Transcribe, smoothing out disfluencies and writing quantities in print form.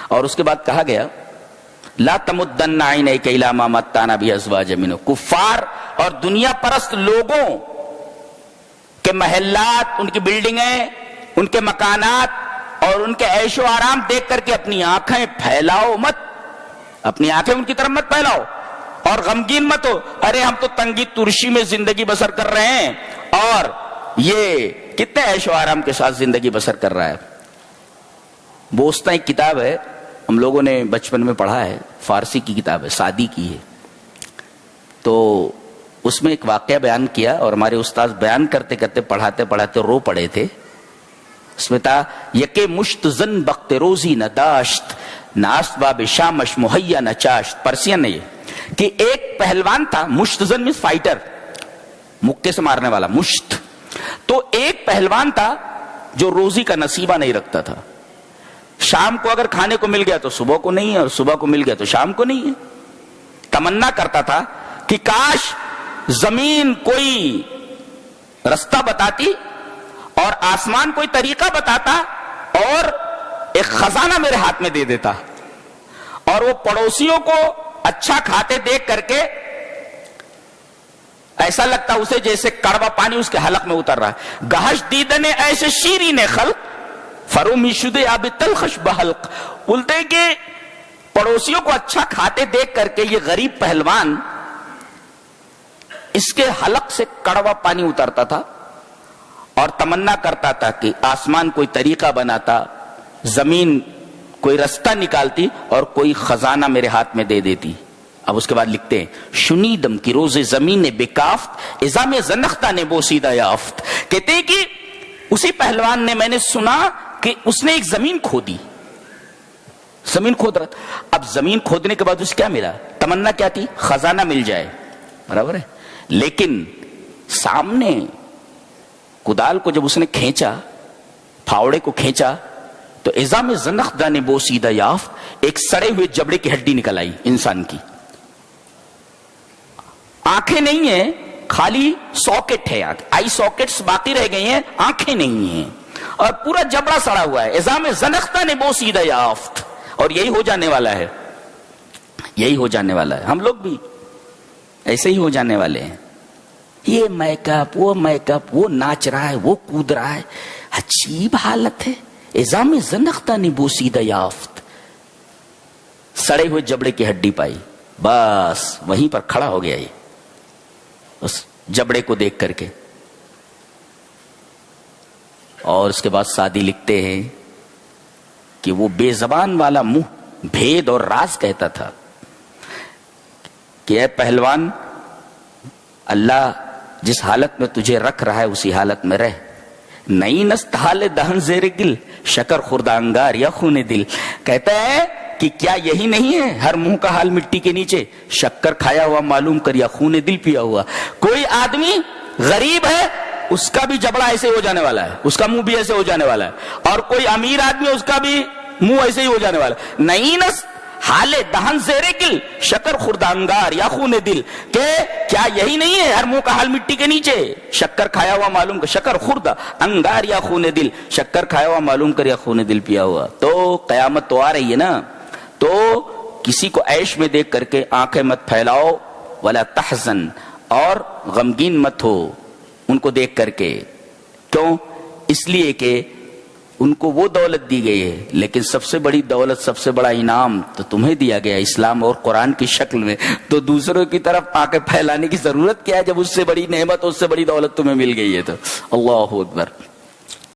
اور اس کے بعد کہا گیا لا تمدن عینیک الی ما متعنا بازواج منہم، کفار اور دنیا پرست لوگوں کے محلات، ان کی بلڈنگیں، ان کے مکانات اور ان کے عیش و آرام دیکھ کر کے اپنی آنکھیں پھیلاؤ مت، اپنی آنکھیں ان کی طرف مت پھیلاؤ اور غمگین مت ہو، ارے ہم تو تنگی ترشی میں زندگی بسر کر رہے ہیں اور یہ کتنے عیش و آرام کے ساتھ زندگی بسر کر رہا ہے۔ بوسطہ ایک کتاب ہے، ہم لوگوں نے بچپن میں پڑھا ہے، فارسی کی کتاب ہے، سعدی کی ہے، تو اس میں ایک واقعہ بیان کیا اور ہمارے استاد بیان کرتے کرتے پڑھاتے پڑھاتے رو پڑے تھے۔ اس میں تھا یکے مشت زن بخت روزی نہ داشت، ناست باب شامش مہیا نہ چاشت، پرسین ہے یہ کہ ایک پہلوان تھا، مشت زن مینس فائٹر، مکے سے مارنے والا، مشت، تو ایک پہلوان تھا جو روزی کا نصیبہ نہیں رکھتا تھا، شام کو اگر کھانے کو مل گیا تو صبح کو نہیں ہے اور صبح کو مل گیا تو شام کو نہیں ہے۔ تمنا کرتا تھا کہ کاش زمین کوئی رستہ بتاتی اور آسمان کوئی طریقہ بتاتا اور ایک خزانہ میرے ہاتھ میں دے دیتا، اور وہ پڑوسیوں کو اچھا کھاتے دیکھ کر کے ایسا لگتا اسے جیسے کڑوا پانی اس کے حلق میں اتر رہا ہے۔ گہش دیدن ایسے شیرین خلق فرومی شدے آب تلخش بحلق، بولتے ہیں کہ پڑوسیوں کو اچھا کھاتے دیکھ کر کے یہ غریب پہلوان اس کے حلق سے کڑوا پانی اترتا تھا اور تمنا کرتا تھا کہ آسمان کوئی طریقہ بناتا، زمین کوئی رستہ نکالتی اور کوئی خزانہ میرے ہاتھ میں دے دیتی۔ اب اس کے بعد لکھتے ہیں شنیدم کی روز زمین بکافت ازام زنختہ نے بوسیدہ یافت، کہتے ہیں کہ اسی پہلوان نے، میں نے سنا کہ اس نے ایک زمین کھودی، زمین کھود رہا تھا، اب زمین کھودنے کے بعد اسے کیا ملا؟ تمنا کیا تھی؟ خزانہ مل جائے، برابر ہے، لیکن سامنے کدال کو جب اس نے کھینچا، پھاوڑے کو کھینچا تو ازام زنخدہ نے بوسیدہ یافت، ایک سڑے ہوئے جبڑے کی ہڈی نکل آئی انسان کی، آنکھیں نہیں ہیں، خالی ساکٹ ہے، آئی ساکٹس باقی رہ گئی ہیں، آنکھیں نہیں ہیں اور پورا جبڑا سڑا ہوا ہے۔ ازام زنختہ نے بوسیدہ یافت، اور یہی ہو جانے والا ہے، یہی ہو جانے والا ہے، ہم لوگ بھی ایسے ہی ہو جانے والے ہیں۔ یہ میک اپ، وہ میک اپ، وہ ناچ رہا ہے، وہ کود رہا ہے، عجیب حالت ہے۔ ازام زنختہ نے بوسیدہ یافت، سڑے ہوئے جبڑے کی ہڈی پائی، بس وہیں پر کھڑا ہو گیا یہ اس جبڑے کو دیکھ کر کے۔ اور اس کے بعد سعدی لکھتے ہیں کہ وہ بے زبان والا منہ بھید اور راز کہتا تھا کہ اے پہلوان، اللہ جس حالت میں تجھے رکھ رہا ہے اسی حالت میں رہ، نئی نست حال دہن زیر گل شکر خوردہ انگار یا خون دل، کہتا ہے کہ کیا یہی نہیں ہے ہر منہ کا حال مٹی کے نیچے، شکر کھایا ہوا معلوم کر یا خون دل پیا ہوا۔ کوئی آدمی غریب ہے اس کا بھی جبڑا ایسے ہو جانے والا ہے، اس کا منہ بھی ایسے ہو جانے والا ہے، اور کوئی امیر آدمی اس کا بھی منہ ایسے ہی ہو جانے والا ہے۔ نئی نست حال دہن زیر گل شکر خوردہ انگار یا خون دل، کہ کیا یہی نہیں ہے ہر منہ کا حال مٹی کے نیچے، شکر کھایا ہوا معلوم کر، شکر خوردہ انگار یا خون دل، شکر کھایا ہوا معلوم کر یا خون دل پیا ہوا۔ تو قیامت تو آ رہی ہے نا، تو کسی کو عیش میں دیکھ کر کے آنکھیں مت پھیلاؤ، ولا تحزن، اور غمگین مت ہو ان کو دیکھ کر کے۔ کیوں؟ اس لیے کہ ان کو وہ دولت دی گئی ہے، لیکن سب سے بڑی دولت، سب سے بڑا انعام تو تمہیں دیا گیا اسلام اور قرآن کی شکل میں، تو دوسروں کی طرف آنکھیں پھیلانے کی ضرورت کیا ہے جب اس سے بڑی نعمت، اس سے بڑی دولت تمہیں مل گئی ہے تو۔ اللہ اکبر۔